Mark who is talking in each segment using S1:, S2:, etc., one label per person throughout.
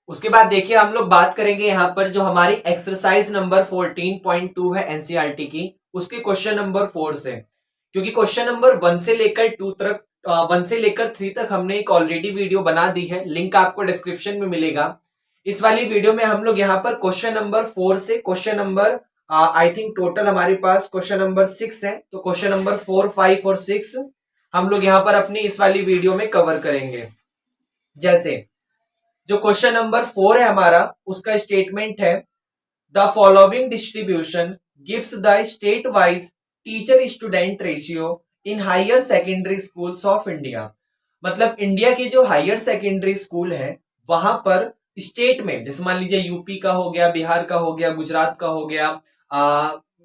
S1: उसके बाद देखिए हम लोग बात करेंगे यहाँ पर जो हमारी एक्सरसाइज नंबर 14.2 है एनसीईआरटी की, उसके क्वेश्चन नंबर 4 से। क्योंकि क्वेश्चन नंबर 1 से लेकर 2 तक 1 से लेकर 3 तक हमने एक ऑलरेडी वीडियो बना दी है, लिंक आपको डिस्क्रिप्शन में मिलेगा। इस वाली वीडियो में हम लोग यहाँ पर क्वेश्चन नंबर 4 से question number I think total हमारे पास क्वेश्चन नंबर 6 है, तो क्वेश्चन नंबर 4, 5 और 6 हम लोग यहाँ पर अपनी इस वाली वीडियो में कवर करेंगे। जैसे जो क्वेश्चन नंबर 4 है हमारा, उसका स्टेटमेंट है the following distribution gives the state wise teacher student ratio in higher secondary schools of India. मतलब इंडिया के जो हायर सेकेंडरी स्कूल है वहां पर स्टेट में, जैसे मान लीजिए यूपी का हो गया, बिहार का हो गया, गुजरात का हो गया,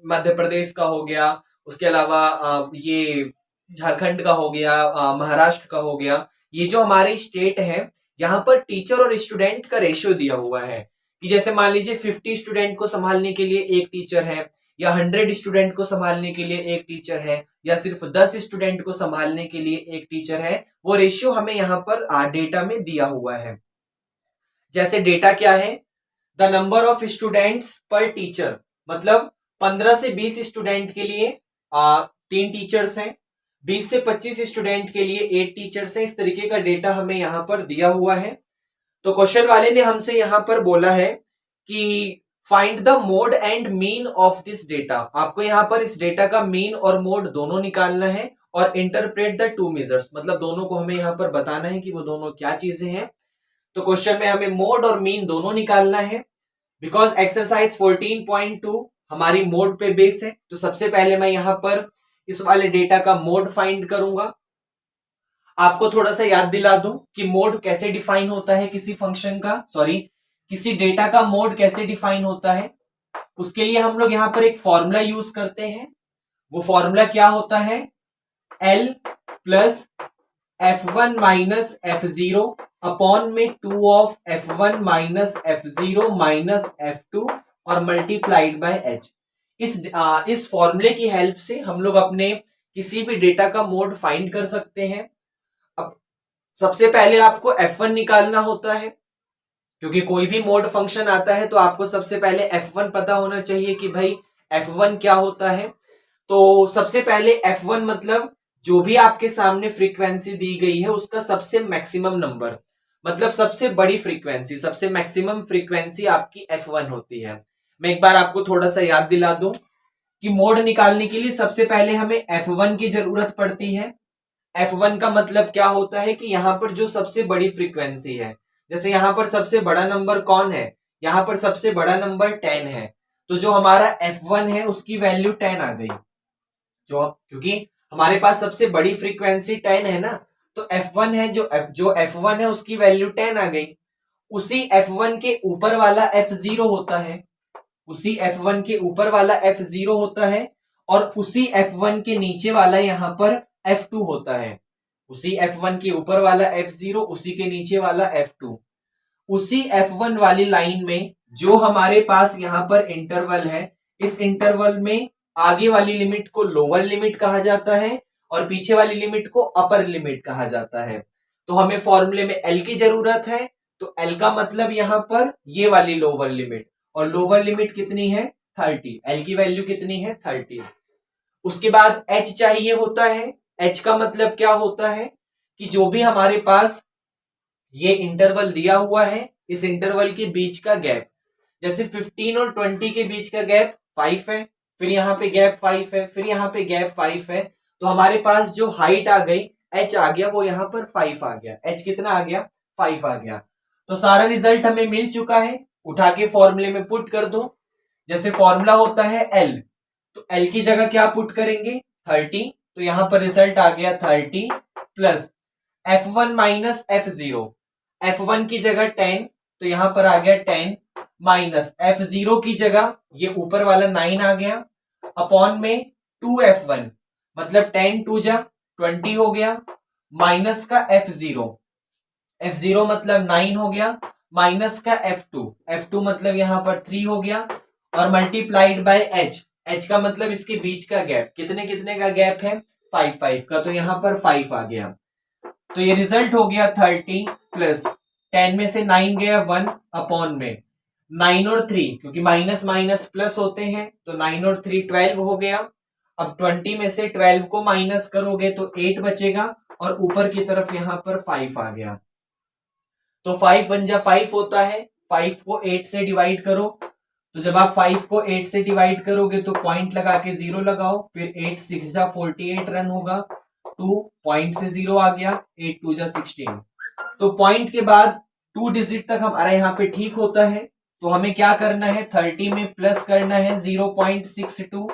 S1: मध्य प्रदेश का हो गया, उसके अलावा ये झारखंड का हो गया, महाराष्ट्र का हो गया, ये जो हमारे स्टेट है यहाँ पर टीचर और स्टूडेंट का रेशियो दिया हुआ है कि जैसे मान लीजिए 50 स्टूडेंट को संभालने के लिए एक टीचर है, या 100 स्टूडेंट को संभालने के लिए एक टीचर है, या सिर्फ 10 स्टूडेंट को संभालने के लिए एक टीचर है। वो रेशियो हमें यहाँ पर डेटा में दिया हुआ है। जैसे डेटा क्या है, द नंबर ऑफ स्टूडेंट्स पर टीचर, मतलब 15 से 20 स्टूडेंट के लिए 3 टीचर्स हैं, 20 से 25 स्टूडेंट के लिए 8 टीचर्स हैं। इस तरीके का डेटा हमें यहाँ पर दिया हुआ है। तो क्वेश्चन वाले ने हमसे यहाँ पर बोला है कि find the mode and mean of this data. आपको यहाँ पर इस डेटा का मीन और मोड दोनों निकालना है और इंटरप्रेट द टू मेजर्स, मतलब दोनों को हमें यहाँ पर बताना है कि वो दोनों क्या चीजें हैं। तो क्वेश्चन में हमें मोड और मीन दोनों निकालना है। बिकॉज एक्सरसाइज 14.2 हमारी मोड पे बेस है, तो सबसे पहले मैं यहां पर इस वाले डेटा का मोड फाइंड करूंगा। आपको थोड़ा सा याद दिला दूं कि मोड कैसे डिफाइन होता है किसी फंक्शन का, सॉरी किसी डेटा का मोड कैसे डिफाइन होता है। उसके लिए हम लोग यहां पर एक फॉर्मूला यूज करते हैं। वो फॉर्मूला क्या होता है, L plus F1 minus F0 upon में 2 of F1 minus F0 minus F2 और मल्टीप्लाइड बाय H। इस फॉर्मूले की हेल्प से हम लोग अपने किसी भी डेटा का मोड फाइंड कर सकते हैं। अब सबसे पहले आपको F1 निकालना होता है, क्योंकि कोई भी मोड फंक्शन आता है तो आपको सबसे पहले F1 पता होना चाहिए कि भाई F1 क्या होता है। तो सबसे पहले F1 मतलब जो भी आपके सामने फ्रीक्वेंसी दी गई है उसका सबसे मैक्सिमम नंबर, मतलब सबसे बड़ी फ्रीक्वेंसी, सबसे मैक्सिमम फ्रीक्वेंसी आपकी F1 होती है। मैं एक बार आपको थोड़ा सा याद दिला दूं कि मोड निकालने के लिए सबसे पहले हमें F1 की जरूरत पड़ती है। F1 का मतलब क्या होता है कि यहाँ पर जो सबसे बड़ी फ्रीक्वेंसी है, जैसे यहाँ पर सबसे बड़ा नंबर कौन है, यहाँ पर सबसे बड़ा नंबर 10 है, तो जो हमारा F1 है उसकी वैल्यू 10 आ गई। जो क्योंकि हमारे पास सबसे बड़ी फ्रीक्वेंसी 10 है ना, तो F1 है जो F1 है उसकी वैल्यू 10 आ गई। उसी F1 के ऊपर वाला F0 होता है, उसी F1 के ऊपर वाला F0 होता है, और उसी F1 के नीचे वाला यहाँ पर F2 होता है। उसी F1 के ऊपर वाला F0, उसी के नीचे वाला F2। उसी F1 वाली लाइन में जो हमारे पास यहाँ पर इंटरवल है, इस इंटरवल में आगे वाली लिमिट को लोअर लिमिट कहा जाता है और पीछे वाली लिमिट को अपर लिमिट कहा जाता है। तो हमें फॉर्मूले में L की जरूरत है, तो L का मतलब यहाँ पर ये वाली लोअर लिमिट, और लोअर लिमिट कितनी है 30, L की वैल्यू कितनी है 30। उसके बाद H चाहिए होता है। H का मतलब क्या होता है कि जो भी हमारे पास ये इंटरवल दिया हुआ है, इस इंटरवल के बीच का गैप, जैसे 15 और 20 के बीच का गैप 5 है, फिर यहाँ पे गैप 5 है, फिर यहाँ पे गैप 5 है, तो हमारे पास जो हाइट आ गई h आ गया, वो यहाँ पर 5 आ गया। h कितना आ गया 5 आ गया। तो सारा रिजल्ट हमें मिल चुका है, उठा के फॉर्मूले में पुट कर दो। जैसे फॉर्मूला होता है L, तो L की जगह क्या पुट करेंगे 30, तो यहाँ पर रिजल्ट आ गया 30 plus F1 minus F0, F1 की जगह 10, तो यहां पर आ गया 10 माइनस F0 की जगह ये ऊपर वाला 9 आ गया, अपॉन में 2F1, मतलब 10 2 जा 20 हो गया, माइनस का F0, F0 मतलब 9 हो गया, माइनस का F2, F2 मतलब यहां पर 3 हो गया, और मल्टीप्लाइड बाय H, H का मतलब इसके बीच का गैप, कितने कितने का गैप है 5 का, तो यहां पर 5 आ गया। तो ये रिजल्ट हो गया 30 प्लस 10 में से 9 गया 1 अपॉन में 9 और 3, क्योंकि माइनस माइनस प्लस होते हैं तो 9 और 3 12 हो गया। अब 20 में से 12 को माइनस करोगे तो 8 बचेगा और ऊपर की तरफ यहां पर 5 आ गया। तो 5 1 जा 5 होता है, 5 को 8 से डिवाइड करो। तो जब आप 5 को 8 से डिवाइड करोगे तो पॉइंट लगा के 0 लगाओ, फिर 8 6 जा 48 रन होगा, 2 पॉइंट से 0 आ गया, 8 2 जा 16। तो पॉइंट के बाद 2 डिजिट तक हमारा यहाँ पे ठीक होता है। तो हमें क्या करना है, 30 में प्लस करना है 0.62,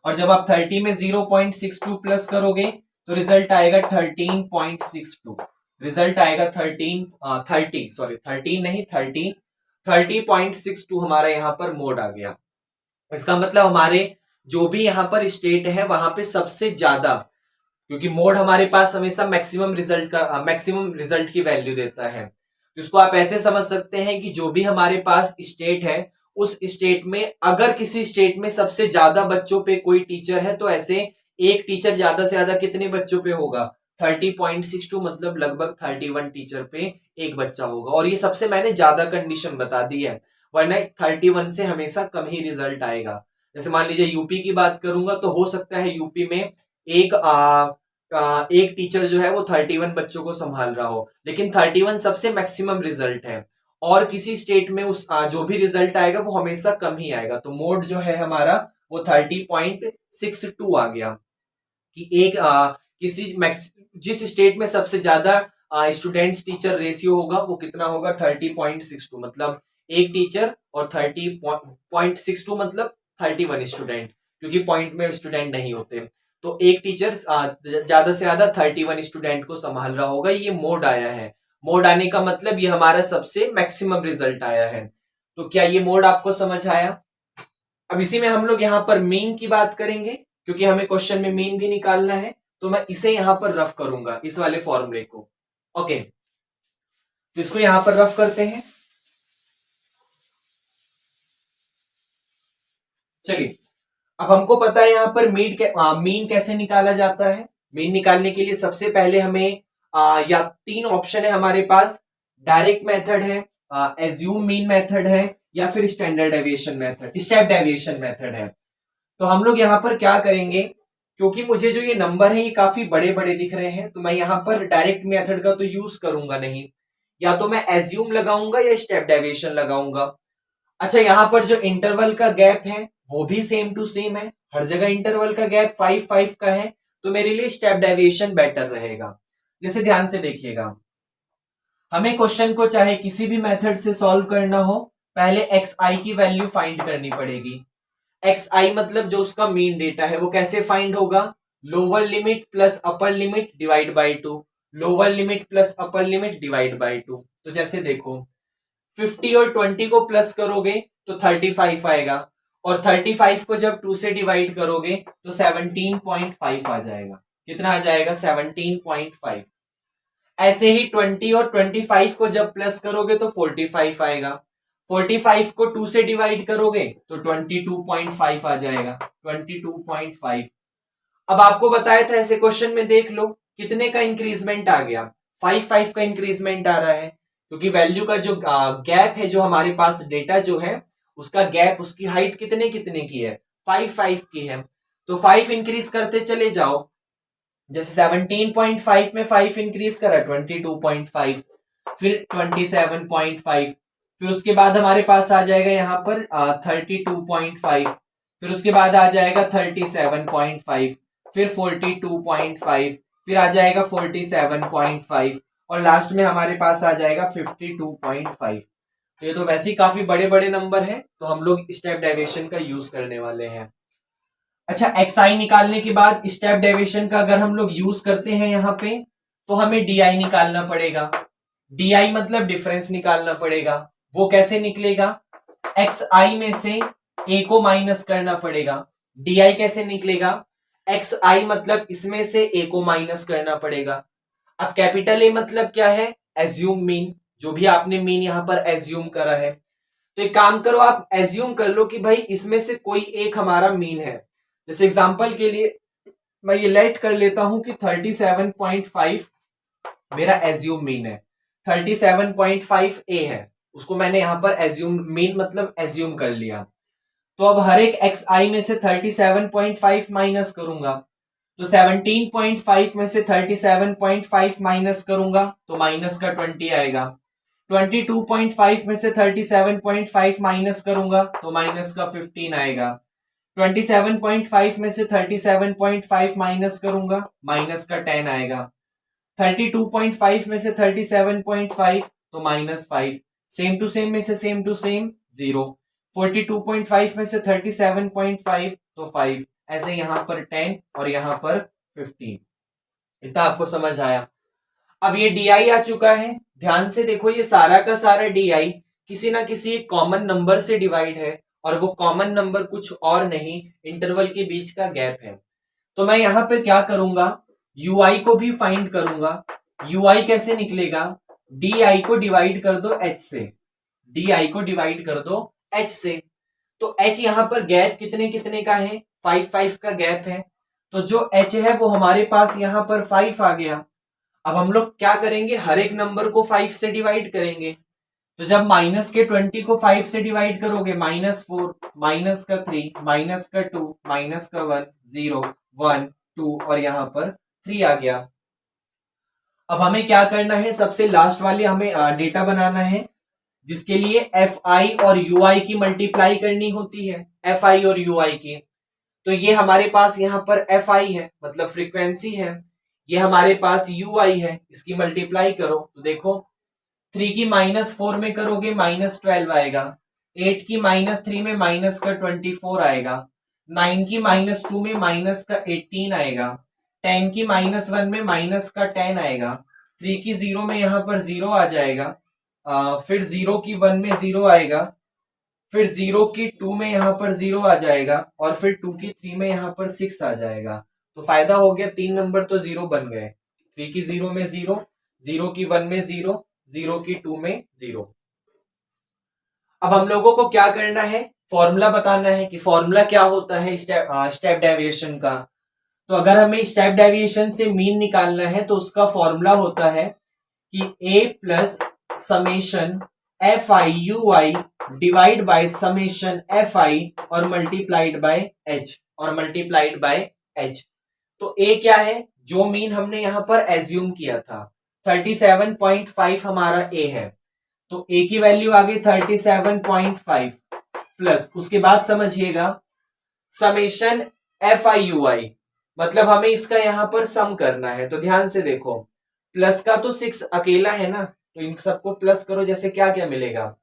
S1: और जब आप 30 में 0.62 प्लस करोगे तो रिजल्ट आएगा 13.62। रिजल्ट आएगा 30.62 हमारा यहाँ पर मोड आ गया। इसका मतलब हमारे जो भी यहाँ पर स्टेट है वहां पे सबसे ज्यादा, क्योंकि मोड हमारे पास हमेशा मैक्सिमम रिजल्ट की वैल्यू देता है। तो इसको आप ऐसे समझ सकते हैं कि जो भी हमारे पास स्टेट है उस स्टेट में अगर किसी स्टेट में सबसे ज्यादा बच्चों पे कोई टीचर है तो ऐसे एक टीचर ज्यादा से ज्यादा कितने बच्चों पे होगा, 30.62, मतलब लगभग 31 टीचर पे एक बच्चा होगा। और ये सबसे मैंने ज्यादा कंडीशन बता दी है, वरना 31 से हमेशा कम ही रिजल्ट आएगा। जैसे मान लीजिए यूपी की बात करूंगा तो हो सकता है यूपी में एक टीचर जो है वो 31 बच्चों को संभाल रहा हो, लेकिन 31 सबसे मैक्सिमम रिजल्ट है। और किसी स्टेट में उस जो भी रिजल्ट आएगा वो हमेशा कम ही आएगा। तो मोड जो है हमारा वो 30.62 आ गया कि एक जिस स्टेट में सबसे ज्यादा स्टूडेंट्स टीचर रेशियो होगा वो कितना होगा, 30.62, मतलब एक टीचर और 30.62 मतलब 31 स्टूडेंट, क्योंकि पॉइंट में स्टूडेंट नहीं होते। तो एक टीचर ज्यादा से ज्यादा 31 स्टूडेंट को संभाल रहा होगा। ये मोड आया है। मोड आने का मतलब ये हमारा सबसे मैक्सिमम रिजल्ट आया है। तो क्या ये मोड आपको समझ आया? अब इसी में हम लोग यहाँ पर मीन की बात करेंगे, क्योंकि हमें क्वेश्चन में मीन भी निकालना है। तो मैं इसे यहां पर रफ करूंगा, इस वाले फॉर्मूले को। ओके, तो इसको यहां पर रफ करते हैं। चलिए, अब हमको पता है यहाँ पर मीन कैसे निकाला जाता है। मीन निकालने के लिए सबसे पहले हमें या 3 ऑप्शन है हमारे पास। डायरेक्ट मेथड है, एज्यूम मीन मेथड है, या फिर standard deviation method, step deviation method है। तो हम लोग यहाँ पर क्या करेंगे, क्योंकि मुझे जो ये नंबर है ये काफी बड़े बड़े दिख रहे हैं तो मैं यहाँ पर डायरेक्ट मेथड का तो यूज करूंगा नहीं, या तो मैं एज्यूम लगाऊंगा या स्टेप डेविएशन लगाऊंगा। अच्छा, यहाँ पर जो इंटरवल का गैप है वो भी सेम टू सेम है, हर जगह इंटरवल का गैप 5 5 का है। तो मेरे लिए स्टेप डेविएशन बेटर रहेगा। जैसे ध्यान से देखिएगा, हमें क्वेश्चन को चाहे किसी भी मेथड से सॉल्व करना हो, पहले एक्स आई की वैल्यू फाइंड करनी पड़ेगी। एक्स आई मतलब जो उसका मीन डेटा है वो कैसे फाइंड होगा, lower limit plus upper limit divide by 2, lower limit plus upper limit divide by 2। तो जैसे देखो, 50 और 20 को प्लस करोगे तो 35 आएगा, और 35 को जब 2 से डिवाइड करोगे तो 17.5 आ जाएगा। कितना आ जाएगा, 17.5। ऐसे ही 20 और 25 को जब प्लस करोगे तो 45 आएगा, 45 को 2 से डिवाइड करोगे तो 22.5 आ जाएगा, 22.5। अब आपको बताया था ऐसे क्वेश्चन में देख लो कितने का इंक्रीजमेंट आ गया, 5 का इंक्रीजमेंट आ रहा है, क्योंकि वैल्यू का जो गैप है, जो हमारे पास डेटा जो है उसका गैप, उसकी हाइट कितने कितने की है, 5 की है। तो 5 इंक्रीज करते चले जाओ। जैसे 17.5 में 5 इंक्रीज करा 22.5, फिर 27.5, फिर उसके बाद हमारे पास आ जाएगा यहाँ पर 32.5, फिर उसके बाद आ जाएगा 37.5, फिर 42.5, फिर आ जाएगा 47.5, और लास्ट में हमारे पास आ जाएगा 52.5। तो ये तो वैसे ही काफी बड़े बड़े नंबर हैं, तो हम लोग स्टेप डेविएशन का यूज करने वाले हैं। अच्छा, एक्स आई निकालने के बाद स्टेप डेविएशन का अगर हम लोग यूज करते हैं यहाँ पे, तो हमें डी आई निकालना पड़ेगा। डी आई मतलब डिफरेंस निकालना पड़ेगा। वो कैसे निकलेगा, एक्स आई में से ए को माइनस करना पड़ेगा। डी आई कैसे निकलेगा, एक्स आई मतलब इसमें से ए को माइनस करना पड़ेगा। अब कैपिटल ए मतलब क्या है, एज्यूम मीन, जो भी आपने मीन यहां पर एज्यूम करा है। तो एक काम करो, आप एज्यूम कर लो कि भाई इसमें से कोई एक हमारा मीन है। जैसे एग्जांपल के लिए मैं ये लेट कर लेता हूं कि 37.5 मेरा एज्यूम मीन है। 37.5 ए है, उसको मैंने यहां पर एज्यूम, मीन मतलब एज्यूम कर लिया। तो अब हर एक एक्स आई में से 37.5 माइनस करूंगा, तो 17.5 में से 37.5 माइनस करूंगा तो माइनस का 20 आएगा। 22.5 में से 37.5 माइनस करूंगा तो माइनस का 15 आएगा। 27.5 में से 37.5 माइनस करूंगा माइनस का 10 आएगा। 32.5 में से 37.5 तो -5, सेम टू सेम में से सेम टू सेम 0। 42.5 में से 37.5 तो 5, ऐसे यहां पर 10 और यहां पर 15। इतना आपको समझ आया। अब ये डी आ चुका है, ध्यान से देखो, ये सारा का सारा डी किसी ना किसी कॉमन नंबर से डिवाइड है, और वो कॉमन नंबर कुछ और नहीं, इंटरवल के बीच का गैप है। तो मैं यहां पर क्या करूंगा, ui को भी फाइंड करूंगा। ui कैसे निकलेगा, di को डिवाइड कर दो h से, di को डिवाइड कर दो h से। तो h यहां पर गैप कितने कितने का है, 5 का गैप है। तो जो h है वो हमारे पास यहां पर 5 आ गया। अब हम लोग क्या करेंगे, हर एक नंबर को 5 से डिवाइड करेंगे। तो जब माइनस के 20 को 5 से डिवाइड करोगे, -4, माइनस का 3, माइनस का 2, माइनस का 1, 0, 1, 2 और यहां पर 3 आ गया। अब हमें क्या करना है, सबसे लास्ट वाले हमें डेटा बनाना है, जिसके लिए एफ आई और यू आई की मल्टीप्लाई करनी होती है, एफ आई और यू आई की। तो ये हमारे पास यहाँ पर एफ आई है, मतलब फ्रीक्वेंसी है, ये हमारे पास यू आई है, इसकी मल्टीप्लाई करो तो देखो 3 की -4 में करोगे -12 आएगा, 8 की -3 में माइनस का 24 आएगा, 9 की -2 में माइनस का 18 आएगा, 10 की -1 में माइनस का 10 आएगा, 3 की 0 में यहाँ पर 0 आ जाएगा, फिर 0 की 1 में 0 आएगा, फिर 0 की 2 में यहाँ पर 0 आ जाएगा, और फिर 2 की 3 में यहाँ पर 6 आ जाएगा। तो फायदा हो गया, 3 नंबर तो 0 बन गए, 3 की 0 में 0, 0 की 1 में 0, 0 की 2 में 0। अब हम लोगों को क्या करना है, फॉर्मूला बताना है कि फॉर्मूला क्या होता है स्टेप डेविएशन का। तो अगर हमें स्टेप डेविएशन से मीन निकालना है तो उसका फॉर्मूला होता है कि a plus summation F I you I divide by summation F I और मल्टीप्लाइड बाय एच। तो a क्या है, जो मीन हमने यहां पर एज्यूम किया था 37.5 हमारा a है, तो a की वैल्यू आ गई 37.5 प्लस, उसके बाद समझिएगा समेशन एफ आई यू आई, मतलब हमें इसका यहां पर सम करना है। तो ध्यान से देखो, प्लस का तो 6 अकेला है ना, तो इन सबको प्लस करो, जैसे क्या क्या मिलेगा,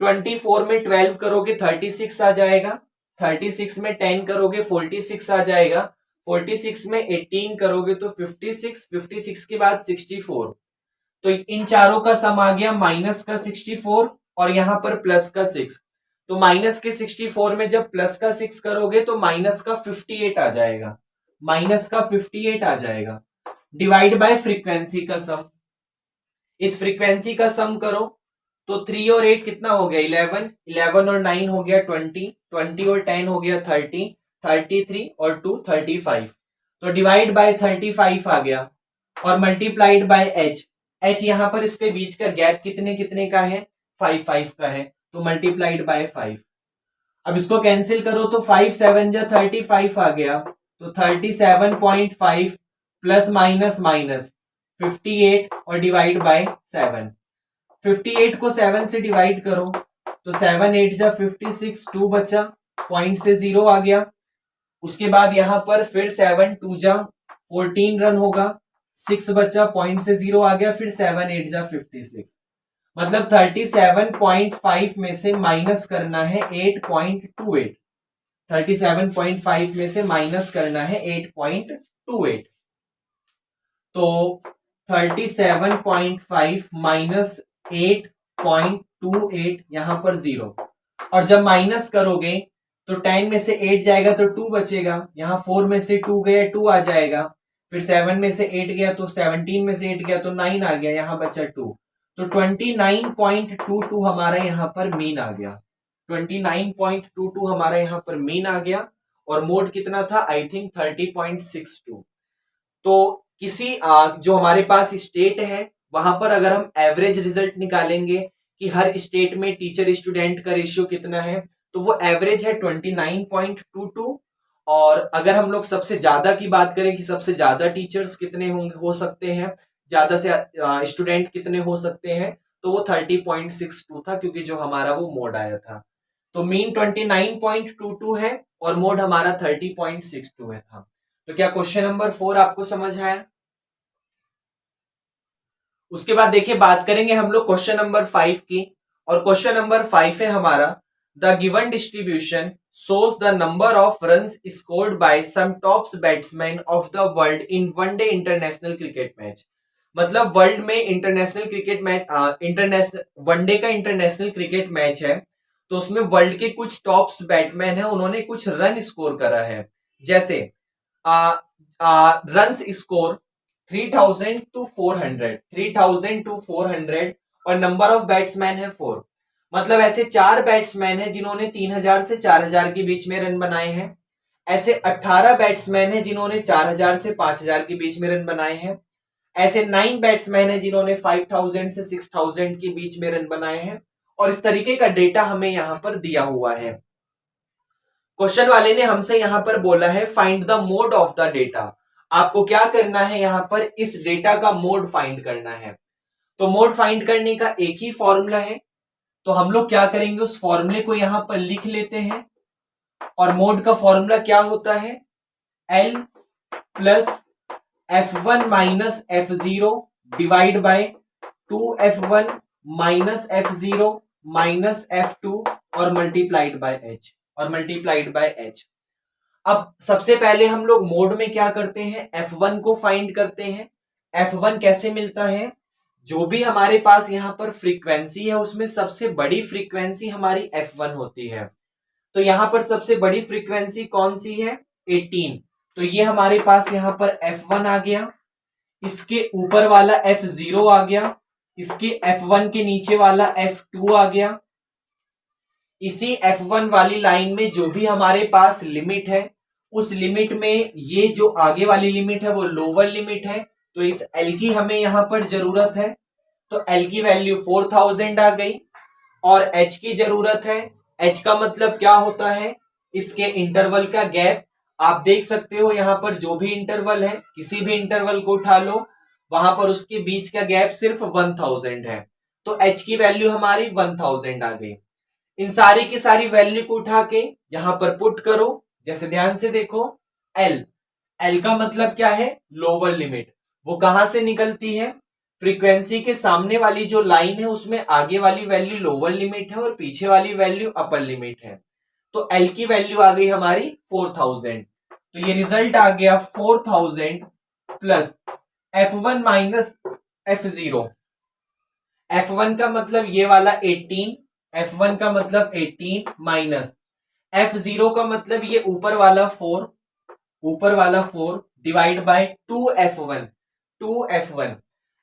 S1: 24 में 12 करोगे 36 आ जाएगा, 36 में 10 करोगे 46 आ जाएगा, 46 में 18 करोगे तो 56, 56 के बाद 64। तो इन चारों का सम आ गया माइनस का 64 और यहां पर प्लस का 6। तो माइनस के 64 में जब प्लस का 6 करोगे तो माइनस का 58 आ जाएगा, माइनस का 58 आ जाएगा, डिवाइड बाय फ्रीक्वेंसी का सम। इस फ्रीक्वेंसी का सम करो तो 3 और 8 कितना हो गया, 11, 11 और 9 हो गया 20, 20 और 10 हो गया 30, 33 और 2 35। तो डिवाइड बाय 35 आ गया, और मल्टीप्लाइड बाय एच, एच यहां पर इसके बीच का गैप कितने कितने का है, 5 का है, तो मल्टीप्लाइड बाय 5। अब इसको कैंसिल करो तो 5 7 जा 35 आ गया, तो 37.5 प्लस माइनस माइनस 58 और डिवाइड बाय 7। 58 को 7 से डिवाइड करो तो 7 8 जा 56, 2 बचा, पॉइंट से 0 आ गया। उसके बाद यहां पर फिर 7 2 जा 14 रन होगा, 6 बचा, पॉइंट से 0 आ गया, फिर 7 8 जा 56, मतलब 37.5 में से माइनस करना है 8.28, 37.5 में से माइनस करना है 8.28। तो 37.5 माइनस 8.28, यहां पर 0, और जब माइनस करोगे तो 10 में से 8 जाएगा तो 2 बचेगा, यहां 4 में से 2 गया 2 आ जाएगा, फिर 7 में से 8 गया तो 17 में से 8 गया तो 9 आ गया, यहां बचा 2। तो 29.22 हमारा यहां पर मीन आ गया, 29.22 हमारा यहां पर मीन आ गया, और मोड कितना था, आई थिंक 30.62। तो किसी जो हमारे पास स्टेट है वहां पर अगर हम एवरेज रिजल्ट निकालेंगे कि हर स्टेट में टीचर स्टूडेंट का रेशियो कितना है, तो वो एवरेज है 29.22। और अगर हम लोग सबसे ज्यादा की बात करें कि सबसे ज्यादा टीचर्स कितने होंगे, हो सकते हैं, ज्यादा से स्टूडेंट कितने हो सकते हैं, तो वो 30.62 था, क्योंकि जो हमारा वो मोड आया था। तो मीन 29.22 है और मोड हमारा 30.62 है था। तो क्या क्वेश्चन नंबर 4 आपको समझ आया? उसके बाद देखिए बात करेंगे हम लोग क्वेश्चन नंबर 5 की। और क्वेश्चन नंबर 5 है हमारा, the given distribution shows the number of runs scored by some top batsmen of the world in one day international cricket match। मतलब वर्ल्ड में international cricket match, international one day का international cricket match है, तो उसमें world के कुछ top batsman है, उन्होंने कुछ रन स्कोर करा है। जैसे रन स्कोर 3000 टू 400, 3000 टू 400, और नंबर ऑफ बैट्समैन है 4। मतलब ऐसे 4 बैट्समैन है जिन्होंने 3000 से 4000 के बीच में रन बनाए हैं। ऐसे 18 बैट्समैन है जिन्होंने 4000 से 5000 के बीच में रन बनाए हैं। ऐसे 9 बैट्समैन है जिन्होंने 5000 से 6000 के बीच में रन बनाए हैं। और इस तरीके का डेटा हमें यहां पर दिया हुआ है। क्वेश्चन वाले ने हमसे यहां पर बोला है find the mode of the data. आपको क्या करना है, यहां पर इस डेटा का मोड फाइंड करना है। तो मोड फाइंड करने का एक ही फॉर्मूला है, तो हम लोग क्या करेंगे, उस फॉर्मूले को यहां पर लिख लेते हैं। और मोड का फॉर्मूला क्या होता है, L plus F1 minus F0 divide by 2F1 minus F0 minus F2 और मल्टीप्लाइड बाय H। अब सबसे पहले हम लोग मोड में क्या करते हैं, F1 को फाइंड करते हैं। F1 कैसे मिलता है, जो भी हमारे पास यहां पर फ्रीक्वेंसी है उसमें सबसे बड़ी फ्रीक्वेंसी हमारी F1 होती है। तो यहां पर सबसे बड़ी फ्रीक्वेंसी कौन सी है, 18। तो ये हमारे पास यहां पर F1 आ गया, इसके ऊपर वाला F0 आ गया, इसके F1 के नीचे वाला F2 आ गया। इसी F1 वाली लाइन में जो भी हमारे पास लिमिट है, उस लिमिट में ये जो आगे वाली लिमिट है वो लोअर लिमिट है, तो इस L की हमें यहां पर जरूरत है। तो L की वैल्यू 4000 आ गई। और H की जरूरत है, H का मतलब क्या होता है, इसके इंटरवल का गैप। आप देख सकते हो यहां पर जो भी इंटरवल है, किसी भी इंटरवल को उठा लो, वहां पर उसके बीच का गैप सिर्फ 1000 है। तो H की वैल्यू हमारी 1000 आ गई। इन सारी की सारी वैल्यू को उठा के यहां पर पुट करो। जैसे ध्यान से देखो, एल का मतलब क्या है, लोअर लिमिट। वो कहां से निकलती है, फ्रीक्वेंसी के सामने वाली जो लाइन है उसमें आगे वाली वैल्यू लोअर लिमिट है और पीछे वाली वैल्यू अपर लिमिट है। तो एल की वैल्यू आ गई हमारी 4000। तो ये रिजल्ट आ गया 4000 plus F1 minus F0। F1 का मतलब ये वाला 18, F1 का मतलब 18 माइनस F0 का मतलब ये ऊपर वाला 4 डिवाइड बाय 2F1।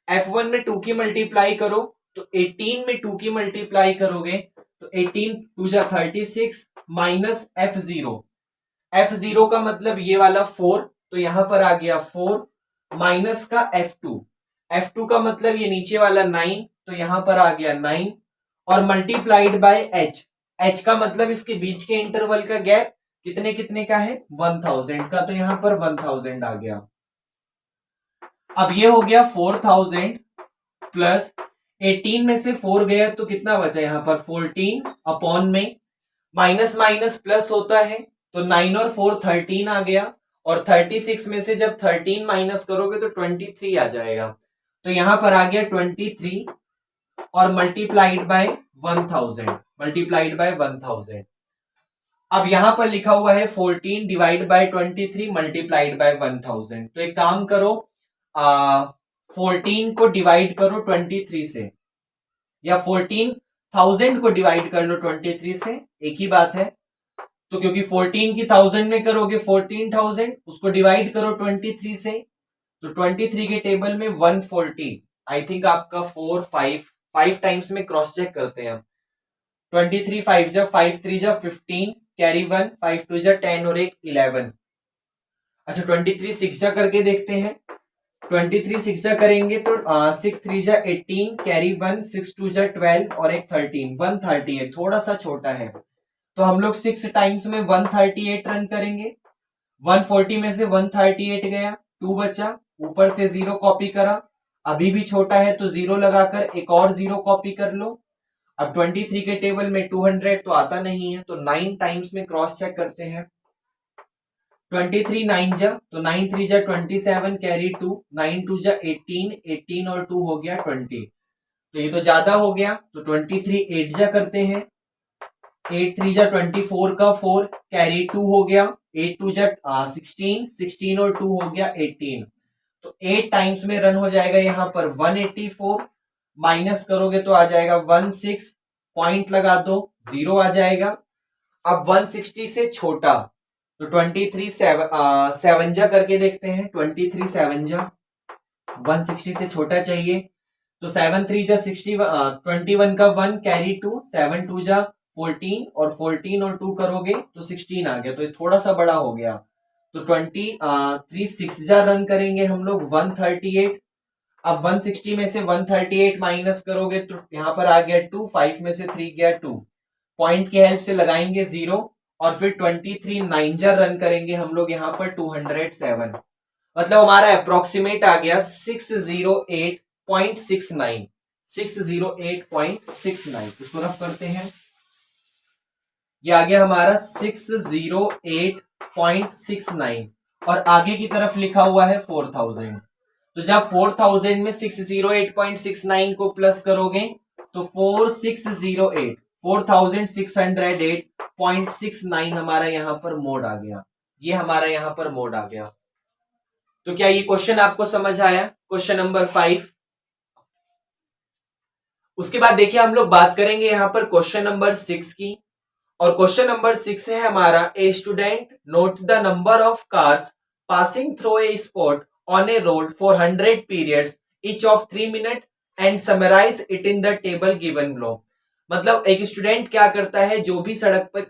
S1: F1 में 2 की मल्टीप्लाई करो तो 18 में 2 की मल्टीप्लाई करोगे तो 18 2 जा 36 माइनस F0 का मतलब ये वाला 4, तो यहां पर आ गया 4 माइनस का F2 का मतलब ये नीचे वाला 9, तो यहां पर आ गया 9 और मल्टीप्लाइड बाय H का मतलब इसके बीच के इंटरवल का गैप कितने कितने का है, 1000 का, तो यहां पर 1000 आ गया। अब ये हो गया 4000 प्लस 18 में से 4 गया तो कितना बचा यहां पर 14 अपॉन में माइनस माइनस प्लस होता है, तो 9 और 4 13 आ गया। और 36 में से जब 13 माइनस करोगे तो 23 आ जाएगा। तो यहां पर आ गया 23 और मल्टीप्लाइड बाय 1000। अब यहां पर लिखा हुआ है 14 डिवाइड बाय 23 मल्टीप्लाइड बाय 1000। तो एक काम करो, 14 को डिवाइड करो 23 से, या 14,000 को डिवाइड कर लो 23 से, एक ही बात है। तो क्योंकि 14 की 1000 में करोगे 14,000, उसको डिवाइड करो 23 से, तो 23 के टेबल में 140, आई थिंक आपका 5 टाइम्स में क्रॉस चेक करते हैं हम। 23 5 जा 5 3 जा 15 कैरी 1 5 2 जा 10 और एक 11। अच्छा 23 6 जा करके देखते हैं, 23 6 जा करेंगे तो 6 3 जा 18, कैरी 1, 6 2 जा 12 और एक 13, 138, थोड़ा सा छोटा है तो हम लोग 6 टाइम्स में 138 रन करेंगे। 140 में से 138 गया, 2 बचा, ऊपर से 0 कॉपी करा, अभी भी छोटा है तो 0 लगाकर एक और 0 कॉपी कर लो। अब 23 के टेबल में 200 तो आता नहीं है तो 9 टाइम्स में क्रॉस चेक करते हैं। 23 9 जा तो 9 3 जा 27, कैरी 2, 9 2 जा 18, 18 और 2 हो गया 20, तो ये तो ज्यादा हो गया तो 23 8 जा करते हैं। 8 3 जा 24 का 4, कैरी 2 हो गया, 8 2 जा 16, 16 और 2 हो गया 18, तो 8 टाइम्स में रन हो जाएगा यहाँ पर 184, माइनस करोगे तो आ जाएगा 16, पॉइंट लगा दो 0 आ जाएगा। अब 160 से छोटा तो 23 7 जा करके देखते हैं। 23 7 जा 160 से छोटा चाहिए तो 7 3 जा 60, 21 का 1, कैरी 2, 7 2 जा 14 और 14 और 2 करोगे तो 16 आ गया, तो ये थोड़ा सा बड़ा हो गया तो 23 6 जा रन करेंगे हम लोग 138। अब 160 में से 138 माइनस करोगे तो यहाँ पर आ गया 2, 5 में से 3 गया 2, पॉइंट की हेल्प से लगाएंगे 0 और फिर 23 9 जा रन करेंगे हम लोग यहाँ पर 207, मतलब हमारा अप्रोक्सीमेट आ गया 608.69, 608.69। इसको रफ करते हैं, ये आ गया हमारा 608.69 और आगे की तरफ लिखा हुआ है 4000, तो जब 4000 में 608.69 को प्लस करोगे तो 4608.69 हमारा यहां पर मोड आ गया, ये हमारा यहां पर मोड आ गया। तो क्या ये क्वेश्चन आपको समझ आया? Question number 5। उसके बाद देखिए हम लोग बात करेंगे यहां पर क्वेश्चन नंबर 6 की, और क्वेश्चन नंबर 6 है हमारा, a student note the number of cars passing through a spot on a road for 100 periods each of 3 minute and summarise it in the table given below. मतलब एक student क्या करता है, जो भी सड़क पर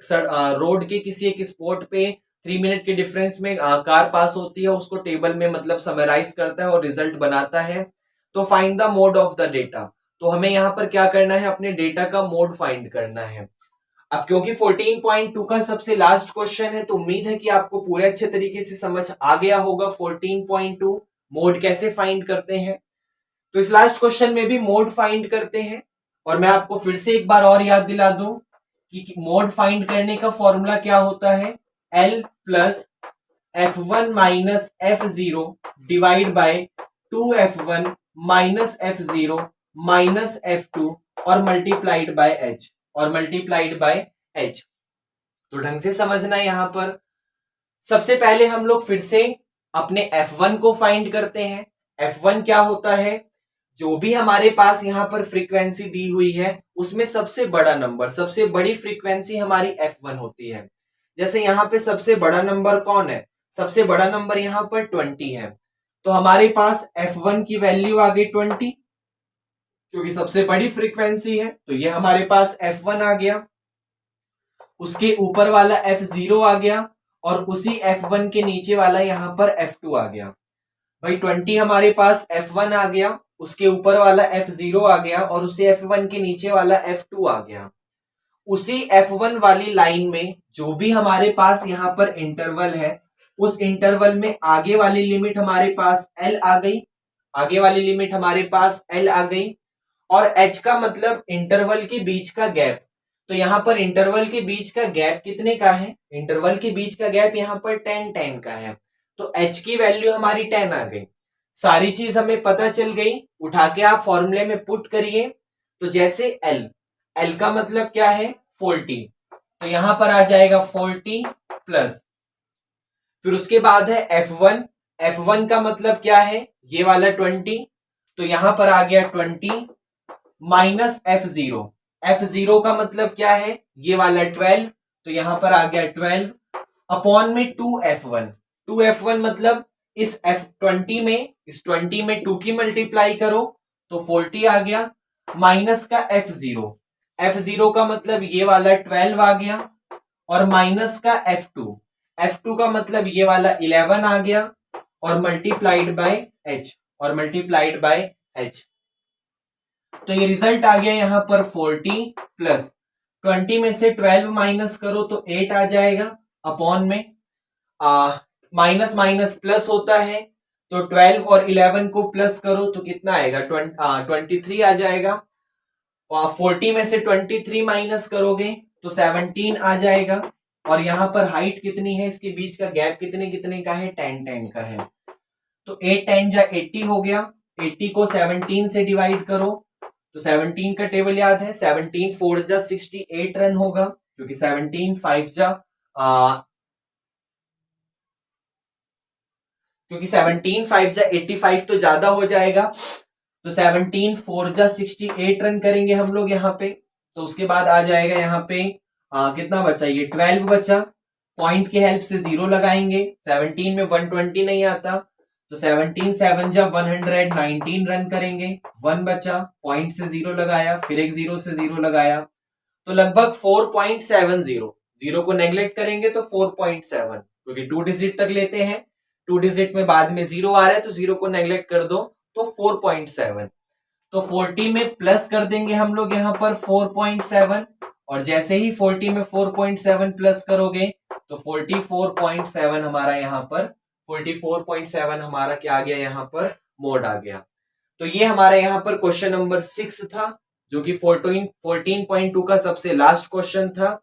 S1: रोड के किसी एक स्पॉट पे 3 मिनट के डिफरेंस में कार पास होती है, उसको टेबल में मतलब समराइज करता है और रिजल्ट बनाता है। तो find the mode of the data, तो हमें यहाँ पर क्या करना है, अपने डेटा का मोड फाइंड करना है। अब क्योंकि 14.2 का सबसे लास्ट क्वेश्चन है तो उम्मीद है कि आपको पूरे अच्छे तरीके से समझ आ गया होगा 14.2 मोड कैसे फाइंड करते हैं। तो इस लास्ट क्वेश्चन में भी मोड फाइंड करते हैं, और मैं आपको फिर से एक बार और याद दिला दूं कि मोड फाइंड करने का फॉर्मूला क्या होता है, L plus F1 minus F0 divide by 2F1 minus F0 minus F2 और मल्टीप्लाइड बाय H, और मल्टीप्लाइड बाय H। तो ढंग से समझना यहां पर सबसे पहले हम लोग फिर से अपने F1 को फाइंड करते हैं। F1 क्या होता है, जो भी हमारे पास यहां पर फ्रीक्वेंसी दी हुई है उसमें सबसे बड़ा नंबर, सबसे बड़ी फ्रीक्वेंसी हमारी F1 होती है। जैसे यहां पे सबसे बड़ा नंबर कौन है, सबसे बड़ा नंबर यहां पर 20 है, तो हमारे पास F1 की वैल्यू आ गई 20, क्योंकि सबसे बड़ी फ्रीक्वेंसी है तो ये हमारे पास F1 आ गया। उसके ऊपर वाला F0 आ गया और उसी F1 के नीचे वाला यहां पर F2 आ गया। भाई 20 हमारे पास F1 आ गया, उसके ऊपर वाला F0 आ गया और उसी F1 के नीचे वाला F2 आ गया। उसी F1 वाली लाइन में जो भी हमारे पास यहां पर इंटरवल है, उस इंटरवल में आगे वाली लिमिट हमारे पास L आ गई, आगे वाली लिमिट हमारे पास L आ गई, और H का मतलब इंटरवल के बीच का गैप। तो यहां पर इंटरवल के बीच का गैप कितने का है, इंटरवल के बीच का गैप यहां पर 10 का है, तो H की वैल्यू हमारी 10 आ गई। सारी चीज हमें पता चल गई, उठा के आप फॉर्मूले में पुट करिए। तो जैसे L का मतलब क्या है 40, तो यहां पर आ जाएगा 40 प्लस, फिर उसके बाद है F1 का मतलब क्या है, ये वाला 20, तो यहां पर आ गया 20 माइनस F0 का मतलब क्या है, ये वाला 12, तो यहां पर आ गया 12 अपॉन में 2F1 मतलब इस F20 में, इस 20 में 2 की मल्टीप्लाई करो तो 40 आ गया, माइनस का F0 का मतलब ये वाला 12 आ गया, और माइनस का F2 का मतलब ये वाला 11 आ गया, और मल्टीप्लाइड बाय H, और मल्टीप्लाइड बाय h। तो ये रिजल्ट आ गया यहां पर 40 प्लस 20 में से 12 माइनस करो तो 8 आ जाएगा, अपॉन में माइनस माइनस प्लस होता है, तो 12 और 11 को प्लस करो तो कितना आएगा 23 आ जाएगा। 40 में से 23 माइनस करोगे तो 17 आ जाएगा। और यहां पर हाइट कितनी है, इसके बीच का गैप कितने कितने का है, 10 का है। तो 8 10 जा 80 हो गया, 80 को 17 से डिवाइड करो तो 17 का टेबल याद है, 17 4 जा 68 रन होगा, क्योंकि 17 5 जा क्योंकि 17 5 जा 85 तो ज्यादा हो जाएगा, तो 17 4 जा 68 रन करेंगे हम लोग यहाँ पे। तो उसके बाद आ जाएगा यहाँ पे कितना बचा, ये 12 बचा, पॉइंट की हेल्प से 0 लगाएंगे, 17 में 120 नहीं आता, तो 17 7 जा 119 रन करेंगे, 1 बचा, पॉइंट से 0 लगाया, फिर एक 0 से 0 लगाया, तो लगभग 4.70, 0 को नेग्लेक्ट करेंगे तो 4.7, क्योंकि 2 डिजिट तक लेते हैं, 2 डिजिट में बाद में 0 आ रहा है तो 0 को नेग्लेक्ट कर दो तो 4.7। तो 40 में प्लस कर देंगे हम लोग यहाँ पर 4.7, और जैसे ही 40 में 4.7 प्लस करोगे तो 44.7 हमारा यहाँ पर 44.7 हमारा क्या आ गया, यहाँ पर मोड आ गया। तो ये हमारा यहाँ पर क्वेश्चन नंबर 6 था, जो कि 14.2 का सबसे लास्ट क्वेश्चन था।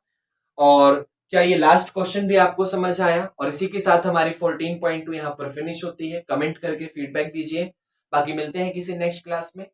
S1: और क्या ये लास्ट क्वेश्चन भी आपको समझ आया? और इसी के साथ हमारी 14.2 यहाँ पर फिनिश होती है। कमेंट करके फीडबैक दीजिए, बाकी मिलते हैं किसी नेक्स्ट क्लास में।